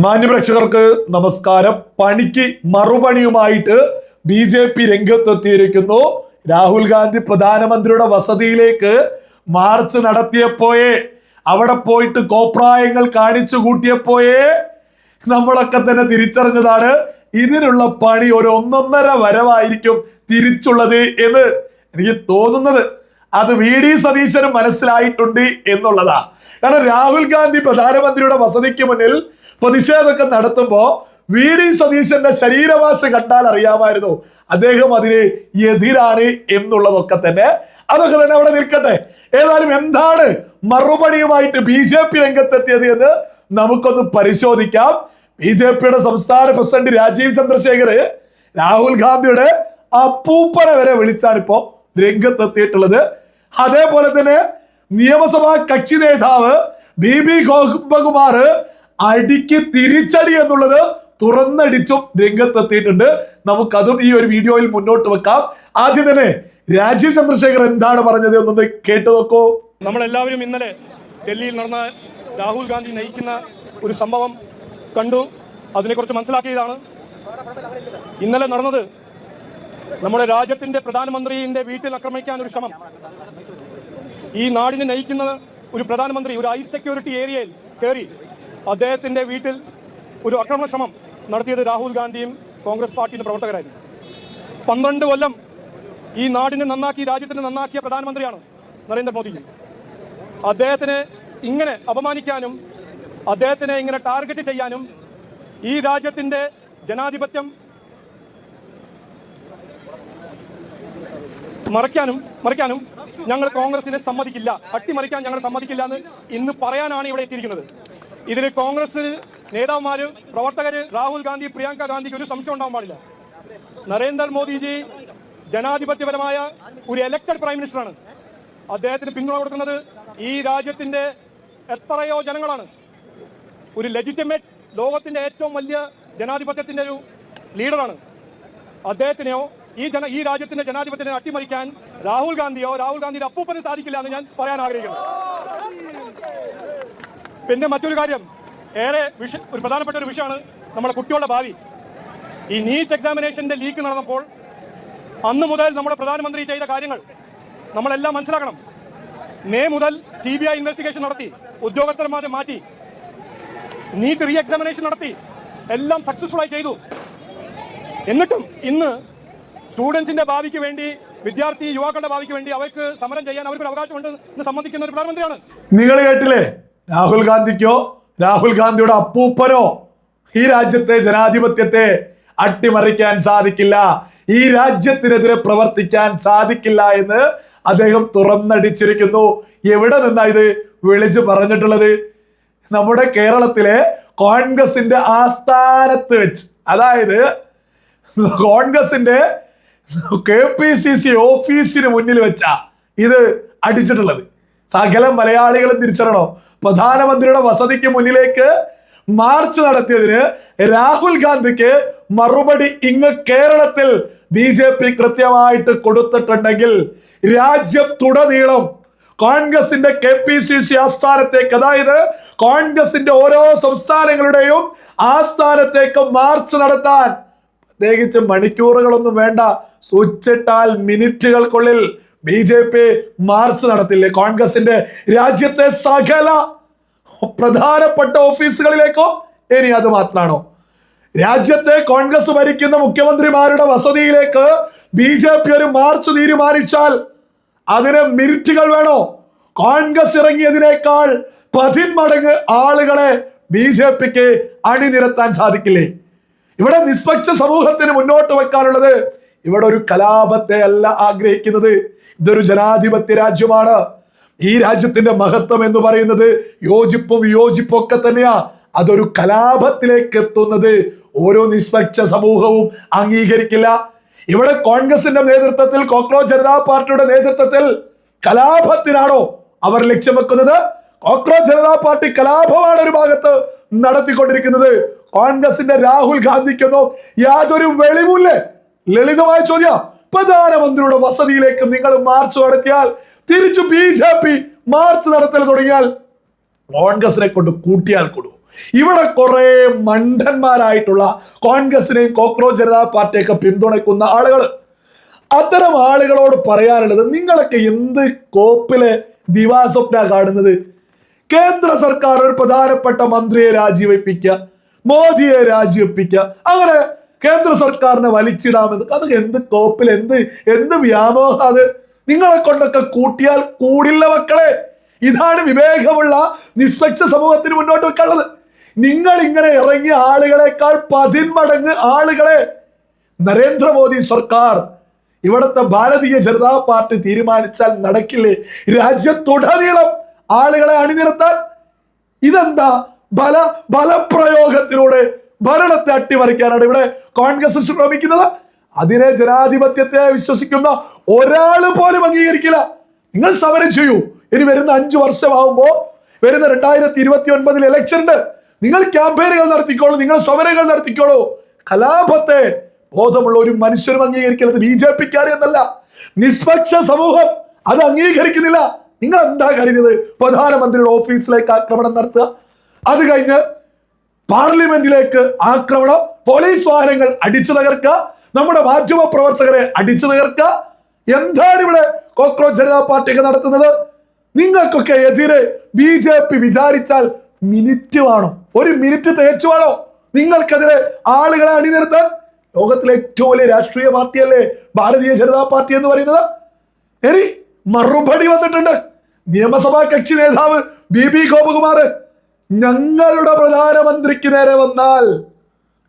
മാന്യപ്രേക്ഷകർക്ക് നമസ്കാരം. പണിക്ക് മറുപണിയുമായിട്ട് BJP രംഗത്തെത്തിയിരിക്കുന്നു. രാഹുൽ ഗാന്ധി പ്രധാനമന്ത്രിയുടെ വസതിയിലേക്ക് മാർച്ച് നടത്തിയപ്പോയേ, അവിടെ പോയിട്ട് കോപ്രായങ്ങൾ കാണിച്ചു കൂട്ടിയപ്പോയേ നമ്മളൊക്കെ തന്നെ തിരിച്ചറിഞ്ഞതാണ് ഇതിനുള്ള പണി ഒരു 1.5 വരവായിരിക്കും തിരിച്ചുള്ളത് എന്ന് എനിക്ക് തോന്നുന്നത്. അത് VD സതീശനും മനസ്സിലായിട്ടുണ്ട് എന്നുള്ളതാ. കാരണം രാഹുൽ ഗാന്ധി പ്രധാനമന്ത്രിയുടെ വസതിക്ക് മുന്നിൽ പ്രതിഷേധമൊക്കെ നടത്തുമ്പോ VD സതീശന്റെ ശരീരഭാഷ കണ്ടാൽ അറിയാമായിരുന്നു അദ്ദേഹം അതിന് എതിരാണ് എന്നുള്ളതൊക്കെ തന്നെ. അതൊക്കെ തന്നെ അവിടെ നിൽക്കട്ടെ. ഏതായാലും എന്താണ് മറുപടിയുമായിട്ട് BJP രംഗത്തെത്തിയത് എന്ന് നമുക്കൊന്ന് പരിശോധിക്കാം. BJPയുടെ സംസ്ഥാന പ്രസിഡന്റ് രാജീവ് ചന്ദ്രശേഖർ രാഹുൽ ഗാന്ധിയുടെ അപ്പൂപ്പനെ വരെ വിളിച്ചാണ് ഇപ്പോ രംഗത്തെത്തിയിട്ടുള്ളത്. അതേപോലെ തന്നെ നിയമസഭാ കക്ഷി നേതാവ് BB ഗോപകുമാർ അടിക്ക് തിരിച്ചടി എന്നുള്ളത് തുറന്നടിച്ചും രംഗത്തെത്തിയിട്ടുണ്ട്. നമുക്കതും ഈ ഒരു വീഡിയോയിൽ മുന്നോട്ട് വെക്കാം. ആദ്യം തന്നെ രാജീവ് ചന്ദ്രശേഖർ എന്താണ് പറഞ്ഞത് എന്നൊന്ന് കേട്ടു നോക്കൂ. നമ്മളെല്ലാവരും ഇന്നലെ ഡൽഹിയിൽ നടന്ന രാഹുൽ ഗാന്ധി നയിക്കുന്ന ഒരു സംഭവം കണ്ടു, അതിനെക്കുറിച്ച് മനസ്സിലാക്കിയതാണ്. ഇന്നലെ നടന്നത് നമ്മുടെ രാജ്യത്തിന്റെ പ്രധാനമന്ത്രിയുടെ വീട്ടിൽ ആക്രമിക്കാൻ ഒരു ശ്രമം. ഈ നാടിനെ നയിക്കുന്ന ഒരു പ്രധാനമന്ത്രി ഒരു ഹൈ സെക്യൂരിറ്റി ഏരിയയിൽ കയറി അദ്ദേഹത്തിന്റെ വീട്ടിൽ ഒരു ആക്രമണ ശ്രമം നടത്തിയത് രാഹുൽ ഗാന്ധിയും കോൺഗ്രസ് പാർട്ടിയുടെ പ്രവർത്തകരായിരുന്നു. 12 കൊല്ലം ഈ നാടിനെ നന്നാക്കി, രാജ്യത്തിനെ നന്നാക്കിയ പ്രധാനമന്ത്രിയാണ് നരേന്ദ്രമോദിജി. അദ്ദേഹത്തിനെ ഇങ്ങനെ അപമാനിക്കാനും അദ്ദേഹത്തിനെ ഇങ്ങനെ ടാർഗറ്റ് ചെയ്യാനും ഈ രാജ്യത്തിന്റെ ജനാധിപത്യം മറിക്കാനും ഞങ്ങൾ കോൺഗ്രസിനെ സമ്മതിക്കില്ല, അട്ടിമറിക്കാൻ ഞങ്ങൾ സമ്മതിക്കില്ല എന്ന് ഇന്ന് പറയാനാണ് ഇവിടെ എത്തിയിരിക്കുന്നത്. ഇതിൽ കോൺഗ്രസ് നേതാക്കന്മാര്, പ്രവർത്തകര്, രാഹുൽ ഗാന്ധി, പ്രിയങ്ക ഗാന്ധിക്ക് ഒരു സംശയം ഉണ്ടാവാൻ പാടില്ല. നരേന്ദ്രമോദിജി ജനാധിപത്യപരമായ ഒരു എലക്ടഡ് പ്രൈം മിനിസ്റ്ററാണ്. അദ്ദേഹത്തിന് പിന്തുണ കൊടുക്കുന്നത് ഈ രാജ്യത്തിന്റെ എത്രയോ ജനങ്ങളാണ്. ഒരു ലെജിറ്റിമേറ്റ്, ലോകത്തിന്റെ ഏറ്റവും വലിയ ജനാധിപത്യത്തിന്റെ ഒരു ലീഡറാണ്. അദ്ദേഹത്തിനെയോ ഈ രാജ്യത്തിന്റെ ജനാധിപത്യത്തെ അട്ടിമറിക്കാൻ രാഹുൽ ഗാന്ധിയോ രാഹുൽ ഗാന്ധിയുടെ അപ്പൂപ്പന് സാധിക്കില്ല എന്ന് ഞാൻ പറയാൻ ആഗ്രഹിക്കുന്നു. പിന്നെ മറ്റൊരു കാര്യം, ഒരു പ്രധാനപ്പെട്ട ഒരു വിഷയമാണ് നമ്മുടെ കുട്ടികളുടെ ഭാവി. ഈ നീറ്റ് എക്സാമിനേഷന്റെ ലീക്ക് നടന്നപ്പോൾ അന്ന് മുതൽ നമ്മുടെ പ്രധാനമന്ത്രി ചെയ്ത കാര്യങ്ങൾ നമ്മളെല്ലാം മനസ്സിലാക്കണം. മെയ് മുതൽ CBI ഇൻവെസ്റ്റിഗേഷൻ നടത്തി, ഉദ്യോഗസ്ഥന്മാരെ മാറ്റി, നീറ്റ് റീ എക്സാമിനേഷൻ നടത്തി, എല്ലാം സക്സസ്ഫുൾ ആയി ചെയ്തു. എന്നിട്ടും ഇന്ന് സ്റ്റുഡൻസിന്റെ ഭാവിക്ക് വേണ്ടി, വിദ്യാർത്ഥി യുവാക്കളുടെ ഭാവിക്ക് വേണ്ടി അവർക്ക് സമരം ചെയ്യാൻ അവർക്ക് അവകാശമുണ്ട് എന്ന് സമ്മതിക്കുന്ന ഒരു പ്രധാനമന്ത്രിയാണ്. നിങ്ങൾ കേട്ടില്ലേ? രാഹുൽ ഗാന്ധിക്കോ രാഹുൽ ഗാന്ധിയുടെ അപ്പൂപ്പനോ ഈ രാജ്യത്തെ ജനാധിപത്യത്തെ അട്ടിമറിക്കാൻ സാധിക്കില്ല, ഈ രാജ്യത്തിനെതിരെ പ്രവർത്തിക്കാൻ സാധിക്കില്ല എന്ന് അദ്ദേഹം തുറന്നടിച്ചിരിക്കുന്നു. എവിടെ നിന്നാ ഇത് വിളിച്ചു പറഞ്ഞിട്ടുള്ളത്? നമ്മുടെ കേരളത്തിലെ കോൺഗ്രസിന്റെ ആസ്ഥാനത്ത് വെച്ച്, അതായത് കോൺഗ്രസിന്റെ KPCC ഓഫീസിന് മുന്നിൽ വെച്ചാ ഇത് അടിച്ചിട്ടുള്ളത്. സകല മലയാളികളും തിരിച്ചറിയണോ? പ്രധാനമന്ത്രിയുടെ വസതിക്ക് മുന്നിലേക്ക് മാർച്ച് നടത്തിയതിന് രാഹുൽ ഗാന്ധിക്ക് മറുപടി ഇങ്ങ് കേരളത്തിൽ BJP കൃത്യമായിട്ട് കൊടുത്തിട്ടുണ്ടെങ്കിൽ രാജ്യത്തുടനീളം കോൺഗ്രസിന്റെ KPCC ആസ്ഥാനത്തേക്ക്, അതായത് കോൺഗ്രസിന്റെ ഓരോ സംസ്ഥാനങ്ങളുടെയും ആസ്ഥാനത്തേക്ക് മാർച്ച് നടത്താൻ പ്രത്യേകിച്ച് മണിക്കൂറുകളൊന്നും വേണ്ട, സ്വിച്ചിട്ടാൽ മിനിറ്റുകൾക്കുള്ളിൽ BJP മാർച്ച് നടത്തില്ലേ? കോൺഗ്രസിന്റെ രാജ്യത്തെ സകല പ്രധാനപ്പെട്ട ഓഫീസുകളിലേക്കോ? ഇനി അത് മാത്രമാണോ? രാജ്യത്തെ കോൺഗ്രസ് ഭരിക്കുന്ന മുഖ്യമന്ത്രിമാരുടെ വസതിയിലേക്ക് BJP ഒരു മാർച്ച് തീരുമാനിച്ചാൽ അതിന് മിനിറ്റുകൾ വേണോ? കോൺഗ്രസ് ഇറങ്ങിയതിനേക്കാൾ 10 മടങ്ങ് ആളുകളെ BJPക്ക് അണിനിരത്താൻ സാധിക്കില്ലേ? ഇവിടെ നിഷ്പക്ഷ സമൂഹത്തിന് മുന്നോട്ട് വെക്കാനുള്ളത്, ഇവിടെ ഒരു കലാപത്തെ അല്ല ആഗ്രഹിക്കുന്നത്. ഇതൊരു ജനാധിപത്യ രാജ്യമാണ്. ഈ രാജ്യത്തിന്റെ മഹത്വം എന്ന് പറയുന്നത് യോജിപ്പും വിയോജിപ്പും ഒക്കെ തന്നെയാ. അതൊരു കലാപത്തിലേക്ക് എത്തുന്നത് ഓരോ നിഷ്പക്ഷ സമൂഹവും അംഗീകരിക്കില്ല. ഇവിടെ കോൺഗ്രസിന്റെ നേതൃത്വത്തിൽ, കോക്രോച്ച് ജനതാ പാർട്ടിയുടെ നേതൃത്വത്തിൽ കലാപത്തിനാണോ അവർ ലക്ഷ്യം വെക്കുന്നത്? കോക്രോച്ച് ജനതാ പാർട്ടി കലാപമാണ് ഒരു ഭാഗത്ത് നടത്തിക്കൊണ്ടിരിക്കുന്നത്. കോൺഗ്രസിന്റെ രാഹുൽ ഗാന്ധിക്കൊന്നോ യാതൊരു വെളിവില്ലേ? ലളിതമായ ചോദ്യം. പ്രധാനമന്ത്രിയുടെ വസതിയിലേക്ക് നിങ്ങൾ മാർച്ച് നടത്തിയാൽ തിരിച്ചു BJP മാർച്ച് നടത്തൽ തുടങ്ങിയാൽ കോൺഗ്രസിനെ കൊണ്ട് കൂട്ടിയാൽ കൊടു. ഇവിടെ കുറെ മണ്ടന്മാരായിട്ടുള്ള കോൺഗ്രസിനെയും കോക്രോച്ച് ജനതാ പാർട്ടിയൊക്കെ പിന്തുണയ്ക്കുന്ന ആളുകൾ, അത്തരം ആളുകളോട് പറയാനുള്ളത്, നിങ്ങളൊക്കെ എന്ത് കോപ്പിലെ ദിവാസ്വപ്ന കാണുന്നത്? കേന്ദ്ര സർക്കാർ ഒരു പ്രധാനപ്പെട്ട മന്ത്രിയെ രാജിവെപ്പിക്കുക, മോദിയെ രാജിവെപ്പിക്കുക, അങ്ങനെ കേന്ദ്ര സർക്കാരിനെ വലിച്ചിടാമെന്ന്, അത് എന്ത് കോപ്പിൽ എന്ത് വ്യാമോഹം അത്? നിങ്ങളെ കൊണ്ടൊക്കെ കൂട്ടിയാൽ കൂടില്ല മക്കളെ. ഇതാണ് വിവേകമുള്ള നിഷ്പക്ഷ സമൂഹത്തിന് മുന്നോട്ട് വെക്കാനുള്ളത്. നിങ്ങൾ ഇങ്ങനെ ഇറങ്ങിയ ആളുകളെക്കാൾ 10 മടങ്ങ് ആളുകളെ നരേന്ദ്രമോദി സർക്കാർ, ഇവിടുത്തെ ഭാരതീയ ജനതാ പാർട്ടി തീരുമാനിച്ചാൽ നടക്കില്ലേ രാജ്യത്തുടനീളം ആളുകളെ അണിനിരത്താൻ? ഇതെന്താ ബലപ്രയോഗത്തിലൂടെ ഭരണത്തെ അട്ടിമറിക്കാനാണ് ഇവിടെ കോൺഗ്രസ് ശ്രമിക്കുന്നത്. അതിനെ ജനാധിപത്യത്തെ വിശ്വസിക്കുന്ന ഒരാൾ പോലും അംഗീകരിക്കില്ല. നിങ്ങൾ സമരം ചെയ്യൂ. ഇനി വരുന്ന 5 വർഷമാകുമ്പോ, വരുന്ന 2029 ഇലക്ഷൻ ഉണ്ട്. നിങ്ങൾ ക്യാമ്പയിനുകൾ നടത്തിക്കോളൂ, നിങ്ങൾ സമരങ്ങൾ നടത്തിക്കോളൂ. കലാപത്തെ ബോധമുള്ള ഒരു മനുഷ്യരും അംഗീകരിക്കുന്നത് BJP-ക്കാർ എന്നല്ല, നിഷ്പക്ഷ സമൂഹം അത് അംഗീകരിക്കുന്നില്ല. നിങ്ങൾ എന്താ കരുതിയത്? പ്രധാനമന്ത്രിയുടെ ഓഫീസിലേക്ക് ആക്രമണം നടത്തുക, അത് കഴിഞ്ഞ് പാർലമെന്റിലേക്ക് ആക്രമണം, പോലീസ് വാഹനങ്ങൾ അടിച്ചു തകർക്കുക, നമ്മുടെ മാധ്യമ പ്രവർത്തകരെ അടിച്ചു തകർക്കുക. എന്താണ് ഇവിടെ കോക്രോച്ച് ജനതാ പാർട്ടിയൊക്കെ നടത്തുന്നത്? നിങ്ങൾക്കൊക്കെ എതിരെ BJP വിചാരിച്ചാൽ മിനിറ്റ് വേണം, 1 മിനിറ്റ് തികച്ചു വേണോ നിങ്ങൾക്കെതിരെ ആളുകളെ അണിനിരത്താൻ? ലോകത്തിലെ ഏറ്റവും വലിയ രാഷ്ട്രീയ പാർട്ടിയല്ലേ ഭാരതീയ ജനതാ പാർട്ടി എന്ന് പറയുന്നത്. ഇനി മറുപടി വന്നിട്ടുണ്ട്. നിയമസഭാ കക്ഷി നേതാവ് BB ഗോപകുമാർ, ഞങ്ങളുടെ പ്രധാനമന്ത്രിക്ക് നേരെ വന്നാൽ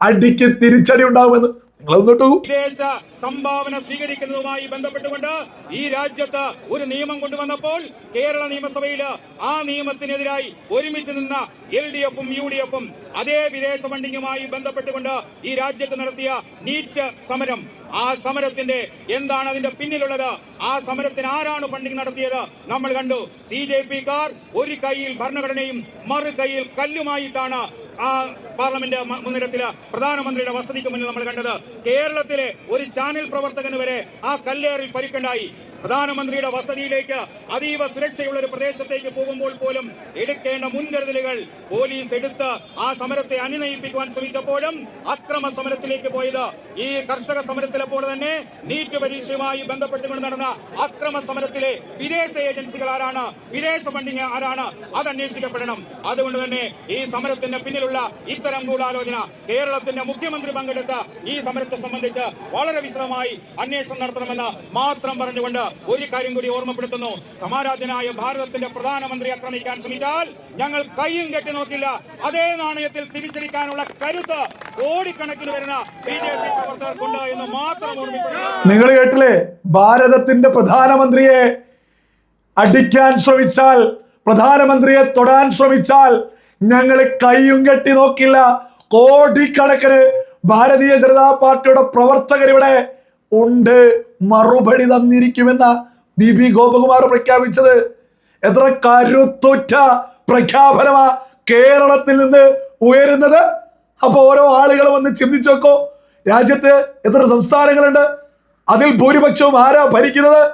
അടിക്ക് തിരിച്ചടി ഉണ്ടാകുമെന്ന് വിദേശ സംഭാവന സ്വീകരിക്കുന്നതുമായി ബന്ധപ്പെട്ടുകൊണ്ട് ഈ രാജ്യത്ത് ഒരു നിയമം കൊണ്ടുവന്നപ്പോൾ കേരള നിയമസഭയിൽ ആ നിയമത്തിനെതിരായി ഒരുമിച്ച് നിന്ന LDF-ഉം UDF-ഉം അതേ വിദേശ ഫണ്ടിങ്ങുമായി ബന്ധപ്പെട്ടുകൊണ്ട് ഈ രാജ്യത്ത് നടത്തിയ നീറ്റ് സമരം, ആ സമരത്തിന്റെ എന്താണ് അതിന്റെ പിന്നിലുള്ളത്? ആ സമരത്തിന് ആരാണ് ഫണ്ടിങ് നടത്തിയത്? നമ്മൾ കണ്ടു. CJP-ക്കാർ ഒരു കൈയിൽ ഭരണഘടനയും മറു കൈയിൽ കല്ലുമായിട്ടാണ് ആ പാർലമെന്റ് മുൻനിരത്തില് പ്രധാനമന്ത്രിയുടെ വസതിക്ക് മുന്നിൽ നമ്മൾ കണ്ടത്. കേരളത്തിലെ ഒരു ചാനൽ പ്രവർത്തകന് വരെ ആ കല്ലേറിൽ പരിക്കുണ്ടായി. പ്രധാനമന്ത്രിയുടെ വസതിയിലേക്ക് അതീവ സുരക്ഷയുള്ള ഒരു പ്രദേശത്തേക്ക് പോകുമ്പോൾ പോലും എടുക്കേണ്ട മുൻകരുതലുകൾ പോലീസ് എടുത്ത് ആ സമരത്തെ അനുനയിപ്പിക്കുവാൻ ശ്രമിച്ചപ്പോഴും അക്രമ സമരത്തിലേക്ക് പോയത് ഈ കർഷക സമരത്തിലെ പോലെ തന്നെ നീറ്റ് പരീക്ഷയുമായി ബന്ധപ്പെട്ടുകൊണ്ട് നടന്ന അക്രമ സമരത്തിലെ വിദേശ ഏജൻസികൾ ആരാണ്, വിദേശ ഫണ്ടിങ് ആരാണ്, അത് അന്വേഷിക്കപ്പെടണം. അതുകൊണ്ട് തന്നെ ഈ സമരത്തിന്റെ പിന്നിലുള്ള ഇത്തരം ഗൂഢാലോചന കേരളത്തിന്റെ മുഖ്യമന്ത്രി പങ്കെടുത്ത ഈ സമരത്തെ സംബന്ധിച്ച് വളരെ വിശദമായി അന്വേഷണം നടത്തണമെന്ന് മാത്രം പറഞ്ഞുകൊണ്ട് ഒരു കാര്യം കൂടി ഓർമ്മപ്പെടുത്തുന്നു. സമാരാധ്യനായ ഭാരതത്തിന്റെ പ്രധാനമന്ത്രി ആക്രമിക്കാൻ ശ്രമിച്ചാൽ ഞങ്ങൾ കൈയും കെട്ടി നോക്കില്ല. അതേ നാണയത്തിൽ തിരിച്ചടിക്കാനുള്ള കരുത്ത് കോടിക്കണക്കിന് വരുന്ന BJP പ്രവർത്തകർക്കുണ്ട് എന്ന് മാത്രം ഓർമ്മിപ്പെടുന്നു. നിങ്ങൾ കേട്ടില്ലേ? ഭാരതത്തിന്റെ പ്രധാനമന്ത്രിയെ അടിക്കാൻ ശ്രമിച്ചാൽ, പ്രധാനമന്ത്രിയെ തൊടാൻ ശ്രമിച്ചാൽ ഞങ്ങൾ കൈയും കെട്ടി നോക്കില്ല. കോടിക്കണക്കിന് ഭാരതീയ ജനതാ പാർട്ടിയുടെ പ്രവർത്തകർ ഇവിടെ ഉണ്ട്, മറുപടി തന്നിരിക്കുമെന്ന BB ഗോപകുമാർ പ്രഖ്യാപിച്ചത്. എത്ര കരുത്തുറ്റ പ്രഖ്യാപനമാ കേരളത്തിൽ നിന്ന് ഉയരുന്നത്. അപ്പൊ ഓരോ ആളുകൾ വന്ന് ചിന്തിച്ചു നോക്കോ, രാജ്യത്ത് എത്ര സംസ്ഥാനങ്ങളുണ്ട്, അതിൽ ഭൂരിപക്ഷവും ആരാ ഭരിക്കുന്നത്?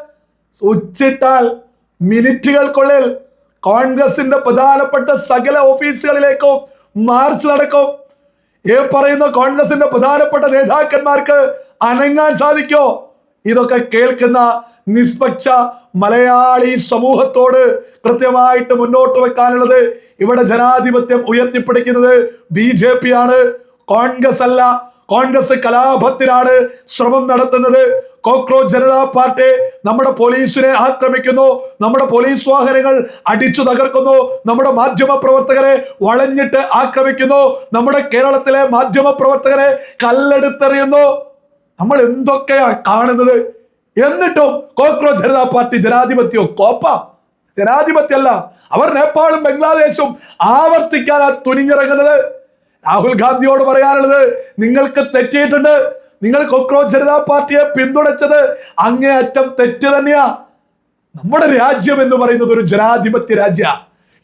സ്വിച്ചിട്ടാൽ മിനിറ്റുകൾക്കുള്ളിൽ കോൺഗ്രസിന്റെ പ്രധാനപ്പെട്ട സകല ഓഫീസുകളിലേക്കും മാർച്ച് നടക്കും. ഈ പറയുന്ന കോൺഗ്രസിന്റെ പ്രധാനപ്പെട്ട നേതാക്കന്മാർക്ക് അനങ്ങാൻ സാധിക്കോ? ഇതൊക്കെ കേൾക്കുന്ന നിഷ്പക്ഷ മലയാളി സമൂഹത്തോട് കൃത്യമായിട്ട് മുന്നോട്ട് വെക്കാനുള്ളത്, ഇവിടെ ജനാധിപത്യം ഉയർത്തിപ്പിടിക്കുന്നത് BJP ആണ്, കോൺഗ്രസ് അല്ല. കോൺഗ്രസ് കലാപത്തിനാണ് ശ്രമം നടത്തുന്നത്. കോക്രോച്ച് ജനതാ പാർട്ടി നമ്മുടെ പോലീസിനെ ആക്രമിക്കുന്നു, നമ്മുടെ പോലീസ് വാഹനങ്ങൾ അടിച്ചു തകർക്കുന്നു, നമ്മുടെ മാധ്യമ പ്രവർത്തകരെ വളഞ്ഞിട്ട് ആക്രമിക്കുന്നു, നമ്മുടെ കേരളത്തിലെ മാധ്യമ പ്രവർത്തകരെ കല്ലെടുത്തെറിയുന്നു. നമ്മൾ എന്തൊക്കെയാ കാണുന്നത്? എന്നിട്ടും കോക്രോച്ച് ജനതാ പാർട്ടി ജനാധിപത്യോ കോപ്പ ജനാധിപത്യമല്ല. അവർ നേപ്പാളും ബംഗ്ലാദേശും ആവർത്തിക്കാനാ തുനിഞ്ഞിറങ്ങുന്നത്. രാഹുൽ ഗാന്ധിയോട് പറയാനുള്ളത്, നിങ്ങൾക്ക് തെറ്റിയിട്ടുണ്ട്. നിങ്ങൾ കോക്രോച്ച് ജനതാ പാർട്ടിയെ പിന്തുണച്ചത് അങ്ങേയറ്റം തെറ്റ് തന്നെയാ. നമ്മുടെ രാജ്യം എന്ന് പറയുന്നത് ഒരു ജനാധിപത്യ രാജ്യ.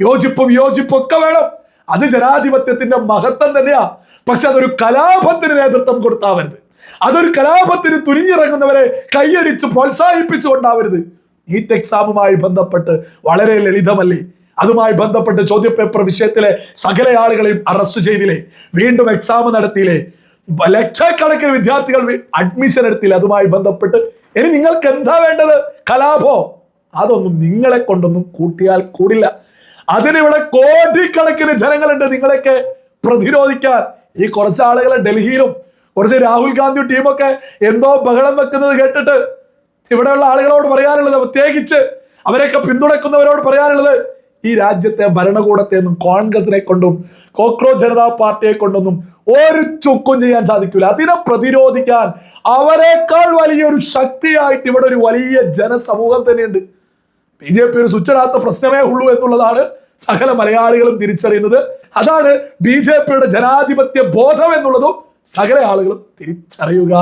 യോജിപ്പും ഒക്കെ വേണം, അത് ജനാധിപത്യത്തിന്റെ മഹത്വം തന്നെയാ. പക്ഷെ അതൊരു കലാപത്തിന് നേതൃത്വം കൊടുത്താവരുത്, അതൊരു കലാപത്തിന് തുനിഞ്ഞിറങ്ങുന്നവരെ കൈയടിച്ച് പ്രോത്സാഹിപ്പിച്ചുകൊണ്ടാവരുത്. നീറ്റ് എക്സാമുമായി ബന്ധപ്പെട്ട് വളരെ ലളിതമല്ലേ? അതുമായി ബന്ധപ്പെട്ട് ചോദ്യപേപ്പർ വിഷയത്തിലെ സകല ആളുകളെയും അറസ്റ്റ് ചെയ്തില്ലേ, വീണ്ടും എക്സാം നടത്തിയില്ലേ, ലക്ഷക്കണക്കിന് വിദ്യാർത്ഥികൾ അഡ്മിഷൻ എടുത്തില്ല. അതുമായി ബന്ധപ്പെട്ട് ഇനി നിങ്ങൾക്ക് എന്താ വേണ്ടത്? കലാപോ? അതൊന്നും നിങ്ങളെ കൊണ്ടൊന്നും കൂട്ടിയാൽ കൂടില്ല. അതിനിവിടെ കോടിക്കണക്കിന് ജനങ്ങളുണ്ട് നിങ്ങളെയൊക്കെ പ്രതിരോധിക്കാൻ. ഈ കുറച്ച് ആളുകൾ ഡൽഹിയിലും കുറച്ച് രാഹുൽ ഗാന്ധി ടീമൊക്കെ എന്തോ ബഹളം വെക്കുന്നത് കേട്ടിട്ട് ഇവിടെയുള്ള ആളുകളോട് പറയാനുള്ളത്, പ്രത്യേകിച്ച് അവരെയൊക്കെ പിന്തുണയ്ക്കുന്നവരോട് പറയാനുള്ളത്, ഈ രാജ്യത്തെ ഭരണകൂടത്തെ ഒന്നും കോൺഗ്രസിനെ കൊണ്ടും കോക്രോച്ച് ജനതാ പാർട്ടിയെ കൊണ്ടൊന്നും ഒരു ചുക്കും ചെയ്യാൻ സാധിക്കില്ല. അതിനെ പ്രതിരോധിക്കാൻ അവരെക്കാൾ വലിയൊരു ശക്തിയായിട്ട് ഇവിടെ ഒരു വലിയ ജനസമൂഹം തന്നെയുണ്ട്. BJP ഒരു സ്വിച്ചിടാത്ത പ്രശ്നമേ ഉള്ളൂ എന്നുള്ളതാണ് സകല മലയാളികളും തിരിച്ചറിയുന്നത്. അതാണ് BJPയുടെ ജനാധിപത്യ ബോധം എന്നുള്ളതും സകല ആളുകളും തിരിച്ചറിയുക.